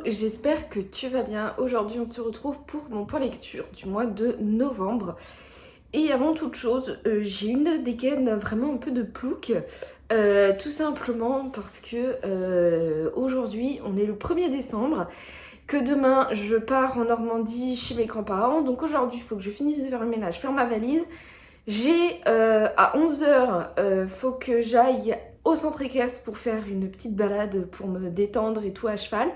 j'espère que tu vas bien. Aujourd'hui, on se retrouve pour mon point lecture du mois de novembre. Et avant toute chose, j'ai une dégaine vraiment un peu de plouc. Tout simplement parce que aujourd'hui, on est le 1er décembre, que demain, je pars en Normandie chez mes grands-parents. Donc aujourd'hui, il faut que je finisse de faire le ménage, faire ma valise. J'ai à 11h, faut que j'aille au centre équestre pour faire une petite balade pour me détendre et tout à cheval.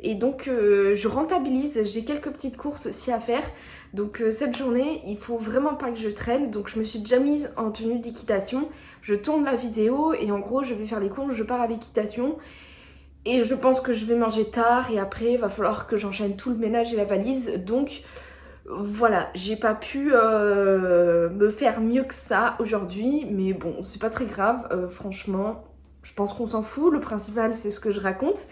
Et donc je rentabilise, j'ai quelques petites courses aussi à faire. Donc cette journée, il faut vraiment pas que je traîne. Donc je me suis déjà mise en tenue d'équitation. Je tourne la vidéo et en gros je vais faire les courses, je pars à l'équitation. Et je pense que je vais manger tard et après il va falloir que j'enchaîne tout le ménage et la valise. Donc voilà, j'ai pas pu me faire mieux que ça aujourd'hui, mais bon, c'est pas très grave, franchement, je pense qu'on s'en fout, le principal c'est ce que je raconte,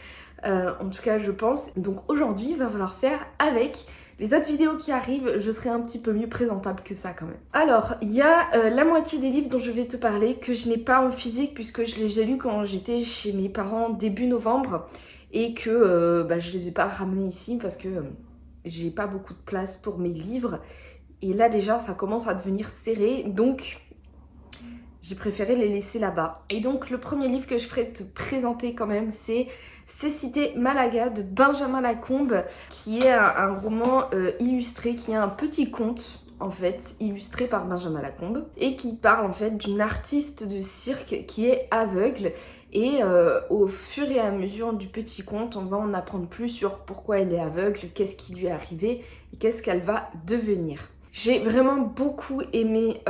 en tout cas je pense. Donc aujourd'hui, il va falloir faire avec. Les autres vidéos qui arrivent, je serai un petit peu mieux présentable que ça quand même. Alors, il y a la moitié des livres dont je vais te parler que je n'ai pas en physique puisque je les ai lus quand j'étais chez mes parents début novembre et que je les ai pas ramenés ici parce que j'ai pas beaucoup de place pour mes livres et là déjà ça commence à devenir serré, donc j'ai préféré les laisser là-bas. Et donc le premier livre que je ferai te présenter quand même, c'est Cécité Malaga de Benjamin Lacombe, qui est un roman illustré, qui est un petit conte en fait, illustré par Benjamin Lacombe, et qui parle en fait d'une artiste de cirque qui est aveugle. Et au fur et à mesure du petit conte, on va en apprendre plus sur pourquoi elle est aveugle, qu'est-ce qui lui est arrivé et qu'est-ce qu'elle va devenir. J'ai vraiment beaucoup aimé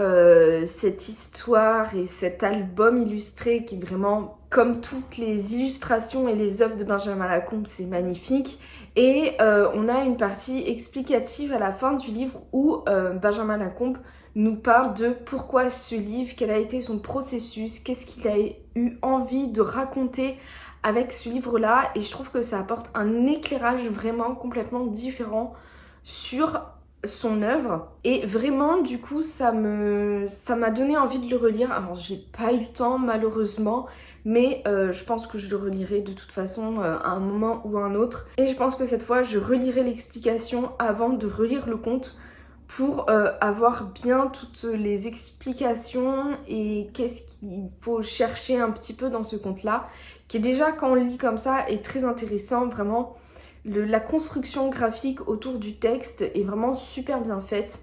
cette histoire et cet album illustré qui est vraiment, comme toutes les illustrations et les œuvres de Benjamin Lacombe, c'est magnifique. Et on a une partie explicative à la fin du livre où Benjamin Lacombe nous parle de pourquoi ce livre, quel a été son processus, qu'est-ce qu'il a eu envie de raconter avec ce livre-là. Et je trouve que ça apporte un éclairage vraiment complètement différent sur son œuvre. Et vraiment, du coup, ça m'a donné envie de le relire. Alors, j'ai pas eu le temps, malheureusement, mais je pense que je le relirai de toute façon à un moment ou à un autre. Et je pense que cette fois, je relirai l'explication avant de relire le conte pour avoir bien toutes les explications et qu'est-ce qu'il faut chercher un petit peu dans ce conte-là, qui est déjà, quand on le lit comme ça, est très intéressant, vraiment. La construction graphique autour du texte est vraiment super bien faite.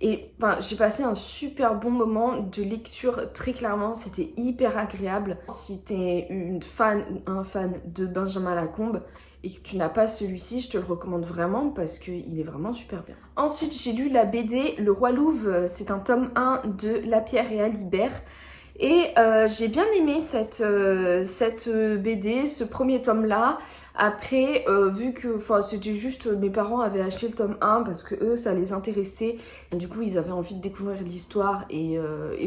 Et enfin, j'ai passé un super bon moment de lecture, très clairement, c'était hyper agréable. Si t'es une fan ou un fan de Benjamin Lacombe et que tu n'as pas celui-ci, je te le recommande vraiment parce qu'il est vraiment super bien. Ensuite, j'ai lu la BD Le Roi Louve, c'est un tome 1 de Lapierre et Alibert. Et j'ai bien aimé cette BD, ce premier tome-là. Après, vu que c'était juste, mes parents avaient acheté le tome 1 parce que eux, ça les intéressait. Du coup, ils avaient envie de découvrir l'histoire et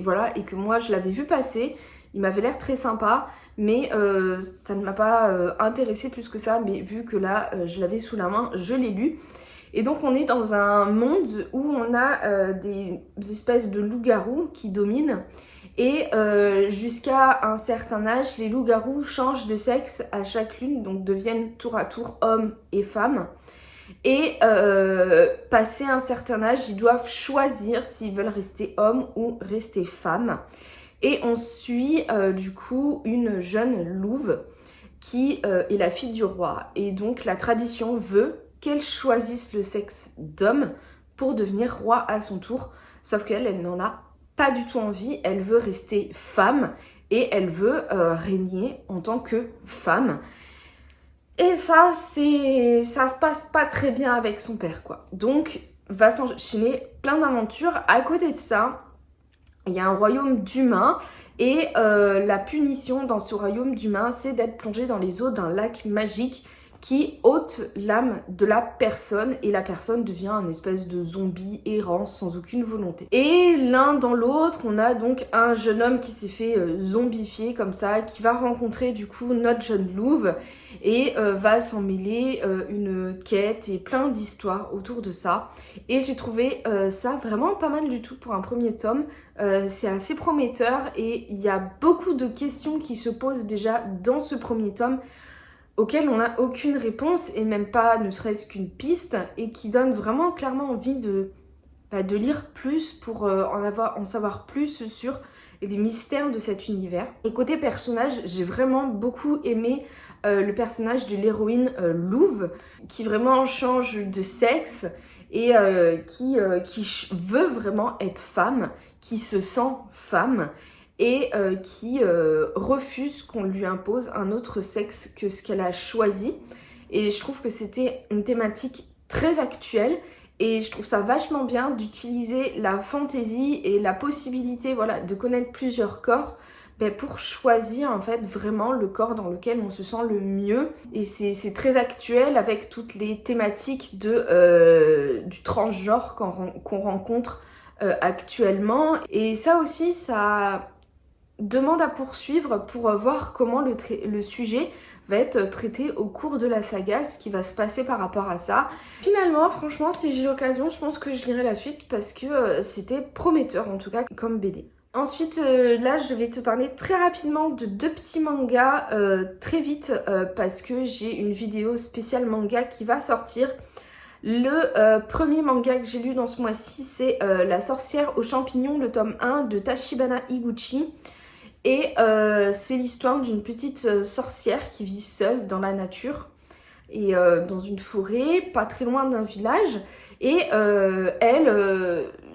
voilà. Et que moi, je l'avais vu passer. Il m'avait l'air très sympa, mais ça ne m'a pas intéressé plus que ça. Mais vu que là, je l'avais sous la main, je l'ai lu. Et donc, on est dans un monde où on a des espèces de loups-garous qui dominent. Et jusqu'à un certain âge, les loups-garous changent de sexe à chaque lune, donc deviennent tour à tour hommes et femmes. Et passé un certain âge, ils doivent choisir s'ils veulent rester hommes ou rester femmes. Et on suit du coup une jeune louve qui est la fille du roi. Et donc la tradition veut qu'elle choisisse le sexe d'homme pour devenir roi à son tour. Sauf qu'elle, elle n'en a pas du tout envie, elle veut rester femme et elle veut régner en tant que femme. Et ça se passe pas très bien avec son père, quoi. Donc, va s'enchaîner plein d'aventures. À côté de ça, il y a un royaume d'humains et la punition dans ce royaume d'humains, c'est d'être plongé dans les eaux d'un lac magique qui ôte l'âme de la personne et la personne devient un espèce de zombie errant sans aucune volonté. Et l'un dans l'autre, on a donc un jeune homme qui s'est fait zombifier comme ça, qui va rencontrer du coup notre jeune louve et va s'en mêler une quête et plein d'histoires autour de ça. Et j'ai trouvé ça vraiment pas mal du tout pour un premier tome. C'est assez prometteur et il y a beaucoup de questions qui se posent déjà dans ce premier tome auxquelles on n'a aucune réponse et même pas ne serait-ce qu'une piste et qui donne vraiment clairement envie de lire plus pour en savoir plus sur les mystères de cet univers. Et côté personnage, j'ai vraiment beaucoup aimé le personnage de l'héroïne Louve, qui vraiment change de sexe et qui veut vraiment être femme, qui se sent femme et qui refuse qu'on lui impose un autre sexe que ce qu'elle a choisi. Et je trouve que c'était une thématique très actuelle et je trouve ça vachement bien d'utiliser la fantaisie et la possibilité de connaître plusieurs corps pour choisir en fait vraiment le corps dans lequel on se sent le mieux. Et c'est très actuel avec toutes les thématiques du transgenre qu'on rencontre actuellement. Et ça aussi, ça demande à poursuivre pour voir comment le sujet va être traité au cours de la saga, ce qui va se passer par rapport à ça. Finalement, franchement, si j'ai l'occasion, je pense que je lirai la suite parce que c'était prometteur en tout cas comme BD. Ensuite, là, je vais te parler très rapidement de 2 petits mangas très vite parce que j'ai une vidéo spéciale manga qui va sortir. Le premier manga que j'ai lu dans ce mois-ci, c'est La sorcière aux champignons, le tome 1 de Tachibana Higuchi. Et c'est l'histoire d'une petite sorcière qui vit seule dans la nature et dans une forêt, pas très loin d'un village. Et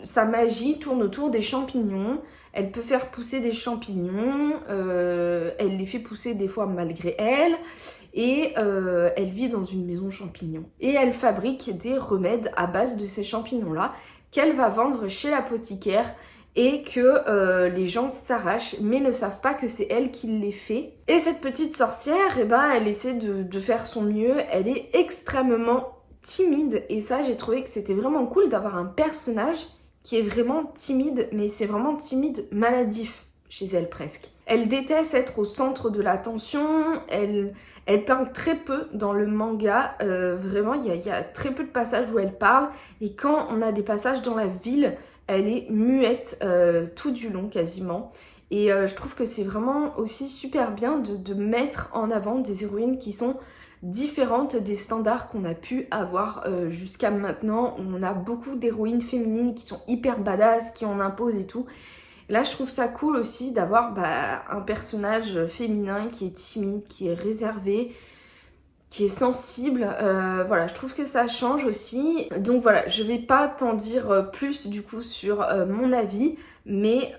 sa magie tourne autour des champignons. Elle peut faire pousser des champignons, elle les fait pousser des fois malgré elle. Et elle vit dans une maison champignon. Et elle fabrique des remèdes à base de ces champignons-là qu'elle va vendre chez l'apothicaire et que les gens s'arrachent mais ne savent pas que c'est elle qui les fait. Et cette petite sorcière, elle essaie de faire son mieux, elle est extrêmement timide et ça j'ai trouvé que c'était vraiment cool d'avoir un personnage qui est vraiment timide, mais c'est vraiment timide maladif chez elle presque. Elle déteste être au centre de l'attention, elle parle très peu dans le manga, vraiment il y a très peu de passages où elle parle et quand on a des passages dans la ville, elle est muette tout du long quasiment. Et je trouve que c'est vraiment aussi super bien de mettre en avant des héroïnes qui sont différentes des standards qu'on a pu avoir jusqu'à maintenant. On a beaucoup d'héroïnes féminines qui sont hyper badass, qui en imposent et tout. Et là, je trouve ça cool aussi d'avoir un personnage féminin qui est timide, qui est réservé, qui est sensible, je trouve que ça change aussi. Donc voilà, je vais pas t'en dire plus du coup sur mon avis, mais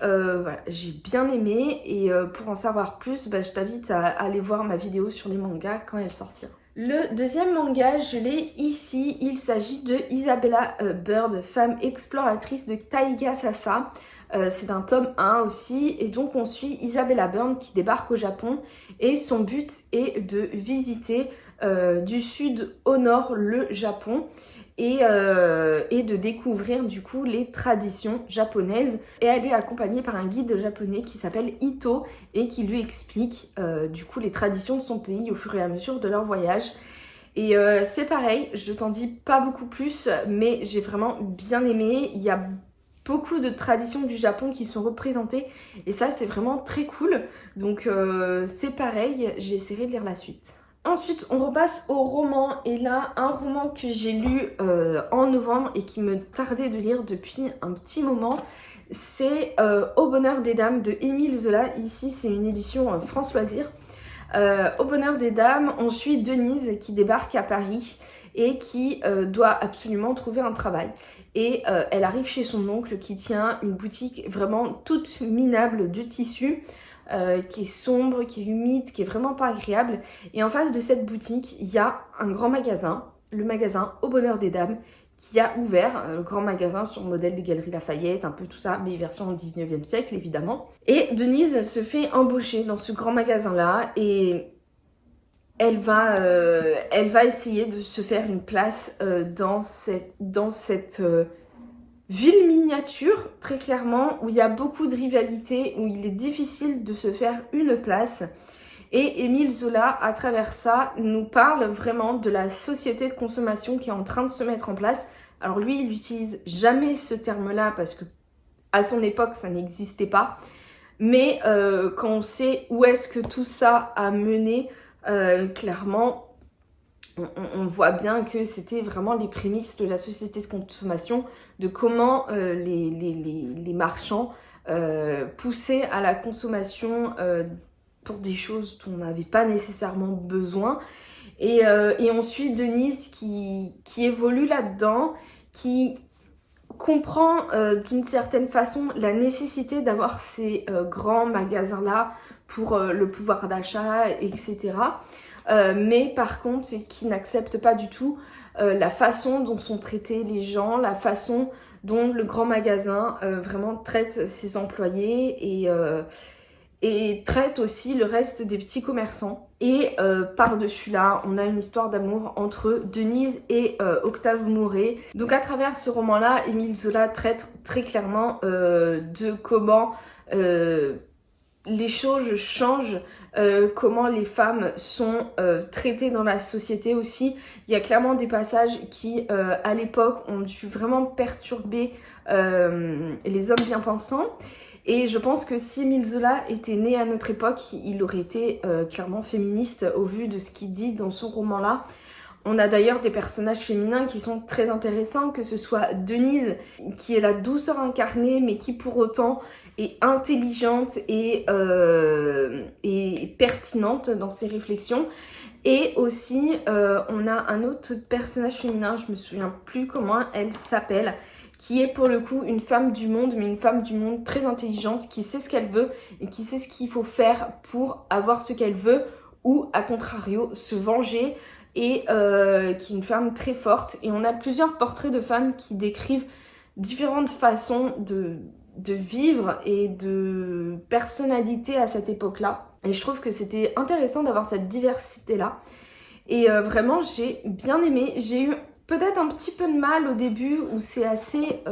j'ai bien aimé et pour en savoir plus, je t'invite à aller voir ma vidéo sur les mangas quand elle sortira. Le deuxième manga, je l'ai ici, il s'agit de Isabella Bird, femme exploratrice de Taiga Sasa. C'est un tome 1 aussi et donc on suit Isabella Bird qui débarque au Japon et son but est de visiter du sud au nord le Japon et de découvrir du coup les traditions japonaises. Et elle est accompagnée par un guide japonais qui s'appelle Ito et qui lui explique du coup les traditions de son pays au fur et à mesure de leur voyage. Et c'est pareil, je t'en dis pas beaucoup plus, mais j'ai vraiment bien aimé. Il y a beaucoup de traditions du Japon qui sont représentées et ça c'est vraiment très cool. Donc c'est pareil, j'essaierai de lire la suite. Ensuite, on repasse au roman. Et là, un roman que j'ai lu en novembre et qui me tardait de lire depuis un petit moment, c'est Au bonheur des dames de Émile Zola. Ici, c'est une édition France Loisirs. Au bonheur des dames, on suit Denise qui débarque à Paris et qui doit absolument trouver un travail. Et elle arrive chez son oncle qui tient une boutique vraiment toute minable de tissus. Qui est sombre, qui est humide, qui est vraiment pas agréable. Et en face de cette boutique, il y a un grand magasin, le magasin Au bonheur des dames, qui a ouvert, le grand magasin sur le modèle des Galeries Lafayette, un peu tout ça, mais version 19e siècle évidemment. Et Denise se fait embaucher dans ce grand magasin-là et elle va essayer de se faire une place dans cette ville miniature, très clairement, où il y a beaucoup de rivalité, où il est difficile de se faire une place. Et Émile Zola, à travers ça, nous parle vraiment de la société de consommation qui est en train de se mettre en place. Alors lui, il n'utilise jamais ce terme-là parce que à son époque, ça n'existait pas. Mais quand on sait où est-ce que tout ça a mené, clairement, on voit bien que c'était vraiment les prémices de la société de consommation, de comment les marchands poussaient à la consommation pour des choses dont on n'avait pas nécessairement besoin. Et ensuite Denise qui évolue là-dedans, qui comprend d'une certaine façon la nécessité d'avoir ces grands magasins-là pour le pouvoir d'achat, etc. Mais par contre, qui n'accepte pas du tout la façon dont sont traités les gens, la façon dont le grand magasin vraiment traite ses employés et traite aussi le reste des petits commerçants. Et par-dessus là, on a une histoire d'amour entre Denise et Octave Mouret. Donc à travers ce roman-là, Émile Zola traite très clairement de comment les choses changent, comment les femmes sont traitées dans la société aussi. Il y a clairement des passages qui, à l'époque, ont dû vraiment perturber les hommes bien pensants. Et je pense que si Émile Zola était né à notre époque, il aurait été clairement féministe au vu de ce qu'il dit dans son roman-là. On a d'ailleurs des personnages féminins qui sont très intéressants, que ce soit Denise, qui est la douceur incarnée, mais qui pour autant est intelligente et pertinente dans ses réflexions. Et aussi, on a un autre personnage féminin, je me souviens plus comment elle s'appelle, qui est pour le coup une femme du monde, mais une femme du monde très intelligente, qui sait ce qu'elle veut et qui sait ce qu'il faut faire pour avoir ce qu'elle veut, ou à contrario, se venger, et qui est une femme très forte. Et on a plusieurs portraits de femmes qui décrivent différentes façons de vivre et de personnalité à cette époque-là. Et je trouve que c'était intéressant d'avoir cette diversité-là. Et vraiment, j'ai bien aimé. J'ai eu peut-être un petit peu de mal au début où c'est assez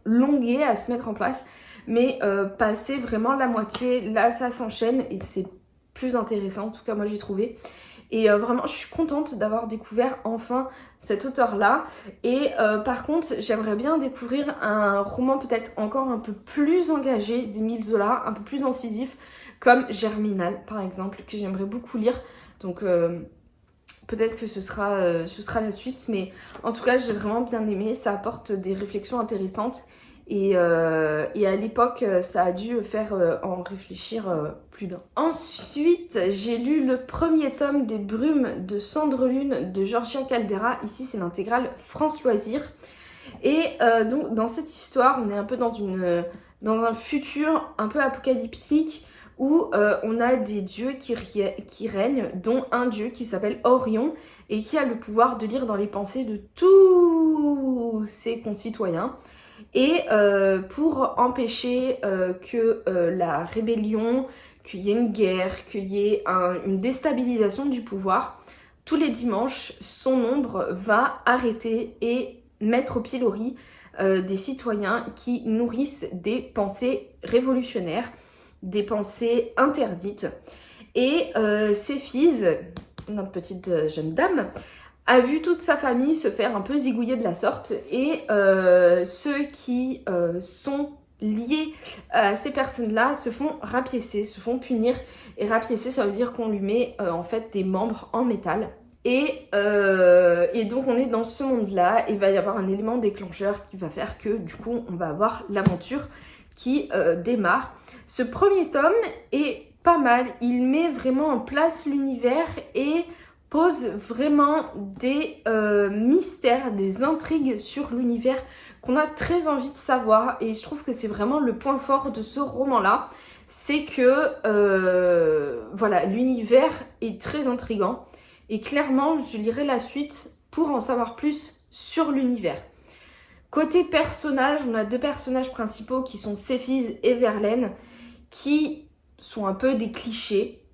longué à se mettre en place, mais passer vraiment la moitié, là ça s'enchaîne et c'est plus intéressant, en tout cas moi j'ai trouvé. Et vraiment je suis contente d'avoir découvert enfin cet auteur-là. Et par contre j'aimerais bien découvrir un roman peut-être encore un peu plus engagé d'Émile Zola, un peu plus incisif, comme Germinal par exemple, que j'aimerais beaucoup lire. Donc peut-être que ce sera la suite, mais en tout cas j'ai vraiment bien aimé, ça apporte des réflexions intéressantes et à l'époque ça a dû faire en réfléchir plus d'un. Ensuite j'ai lu le premier tome des Brumes de Cendrelune de Georgia Caldera, ici c'est l'intégrale France Loisirs. Et donc dans cette histoire on est un peu dans un futur un peu apocalyptique, où on a des dieux qui règnent, dont un dieu qui s'appelle Orion et qui a le pouvoir de lire dans les pensées de tous ses concitoyens. Et pour empêcher que la rébellion, qu'il y ait une guerre, qu'il y ait une déstabilisation du pouvoir, tous les dimanches, son ombre va arrêter et mettre au pilori des citoyens qui nourrissent des pensées révolutionnaires, des pensées interdites. Et Céphise, notre petite jeune dame, a vu toute sa famille se faire un peu zigouiller de la sorte, et ceux qui sont liés à ces personnes-là se font rapiécer, se font punir. Et rapiécer, ça veut dire qu'on lui met en fait des membres en métal. Et donc on est dans ce monde-là, et il va y avoir un élément déclencheur qui va faire que du coup on va avoir l'aventure qui démarre. Ce premier tome est pas mal, il met vraiment en place l'univers et pose vraiment des mystères, des intrigues sur l'univers qu'on a très envie de savoir. Et je trouve que c'est vraiment le point fort de ce roman-là, c'est que voilà, l'univers est très intriguant. Et clairement, je lirai la suite pour en savoir plus sur l'univers. Côté personnage, on a deux personnages principaux qui sont Céphise et Verlaine, qui sont un peu des clichés,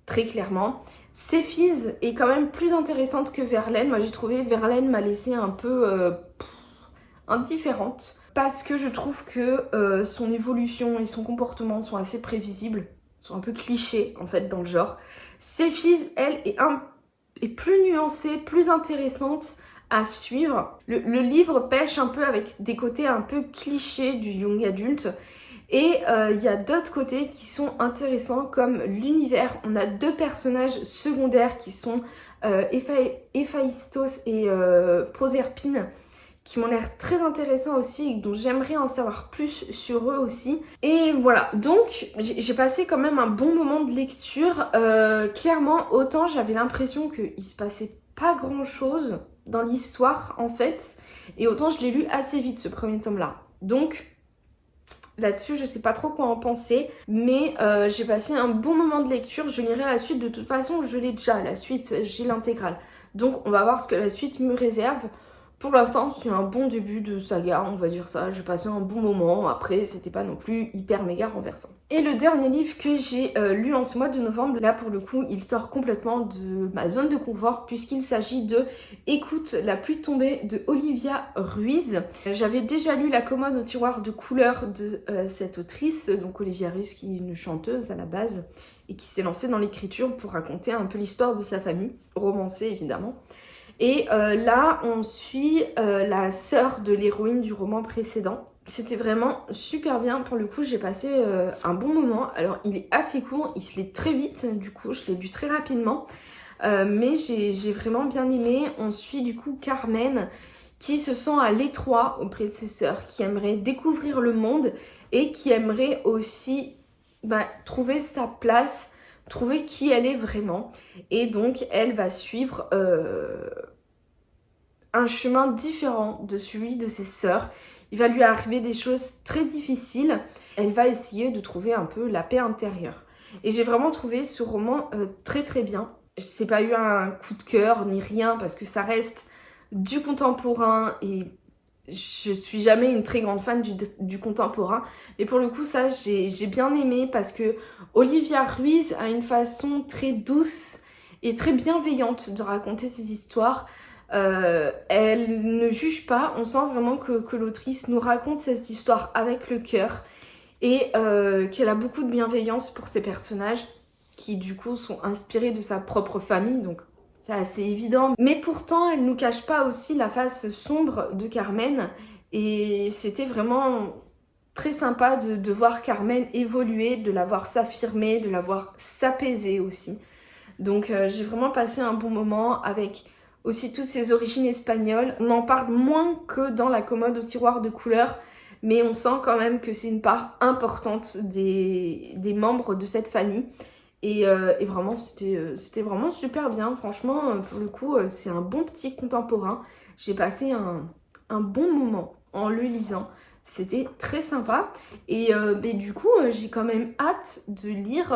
très clairement. Céphise est quand même plus intéressante que Verlaine. Moi j'ai trouvé Verlaine m'a laissé un peu indifférente, parce que je trouve que son évolution et son comportement sont assez prévisibles, sont un peu clichés en fait dans le genre. Céphise, elle, est plus nuancée, plus intéressante à suivre. Le livre pêche un peu avec des côtés un peu clichés du young adulte, Et il y a d'autres côtés qui sont intéressants comme l'univers. On a 2 personnages secondaires qui sont Héphaïstos et Proserpine, qui m'ont l'air très intéressants aussi et dont j'aimerais en savoir plus sur eux aussi. Et voilà, donc j'ai passé quand même un bon moment de lecture. Clairement, autant j'avais l'impression qu'il se passait pas grand chose dans l'histoire en fait, et autant je l'ai lu assez vite ce premier tome là. Donc là-dessus, je sais pas trop quoi en penser, mais j'ai passé un bon moment de lecture. Je lirai la suite, de toute façon, je l'ai déjà, la suite, j'ai l'intégrale. Donc on va voir ce que la suite me réserve. Pour l'instant, c'est un bon début de saga, on va dire ça. J'ai passé un bon moment, après, c'était pas non plus hyper méga renversant. Et le dernier livre que j'ai lu en ce mois de novembre, là pour le coup, il sort complètement de ma zone de confort puisqu'il s'agit de Écoute la pluie tombée de Olivia Ruiz. J'avais déjà lu La commode au tiroir de couleurs de cette autrice, donc Olivia Ruiz qui est une chanteuse à la base et qui s'est lancée dans l'écriture pour raconter un peu l'histoire de sa famille, romancée évidemment. Et là, on suit la sœur de l'héroïne du roman précédent. C'était vraiment super bien. Pour le coup, j'ai passé un bon moment. Alors, il est assez court, il se lit très vite. Du coup, je l'ai lu très rapidement. Mais j'ai vraiment bien aimé. On suit du coup Carmen qui se sent à l'étroit auprès de ses sœurs, qui aimerait découvrir le monde et qui aimerait aussi trouver sa place, trouver qui elle est vraiment. Et donc, elle va suivre un chemin différent de celui de ses sœurs. Il va lui arriver des choses très difficiles. Elle va essayer de trouver un peu la paix intérieure. Et j'ai vraiment trouvé ce roman très très bien. C'est pas eu un coup de cœur ni rien parce que ça reste du contemporain et je suis jamais une très grande fan du contemporain. Mais pour le coup, ça, j'ai bien aimé parce que Olivia Ruiz a une façon très douce et très bienveillante de raconter ses histoires. Elle ne juge pas, on sent vraiment que l'autrice nous raconte cette histoire avec le cœur et qu'elle a beaucoup de bienveillance pour ses personnages qui du coup sont inspirés de sa propre famille, donc c'est assez évident. Mais pourtant, elle nous cache pas aussi la face sombre de Carmen et c'était vraiment très sympa de voir Carmen évoluer, de la voir s'affirmer, de la voir s'apaiser aussi. Donc j'ai vraiment passé un bon moment avec aussi toutes ses origines espagnoles. On en parle moins que dans La commode au tiroir de couleurs, mais on sent quand même que c'est une part importante des membres de cette famille. Et vraiment, c'était vraiment super bien. Franchement, pour le coup, c'est un bon petit contemporain. J'ai passé un bon moment en le lisant. C'était très sympa. Et du coup, j'ai quand même hâte de lire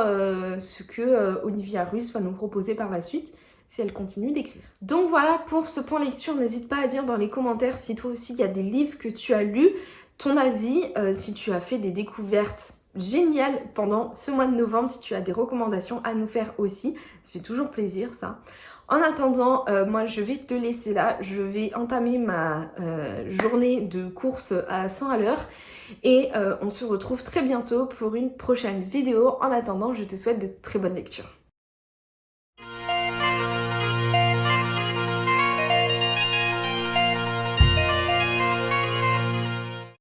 ce que Olivia Ruiz va nous proposer par la suite, si elle continue d'écrire. Donc voilà pour ce point lecture, n'hésite pas à dire dans les commentaires si toi aussi il y a des livres que tu as lus, ton avis, si tu as fait des découvertes géniales pendant ce mois de novembre, si tu as des recommandations à nous faire aussi, ça fait toujours plaisir ça. En attendant, moi je vais te laisser là, je vais entamer ma journée de course à 100 à l'heure et on se retrouve très bientôt pour une prochaine vidéo. En attendant, je te souhaite de très bonnes lectures.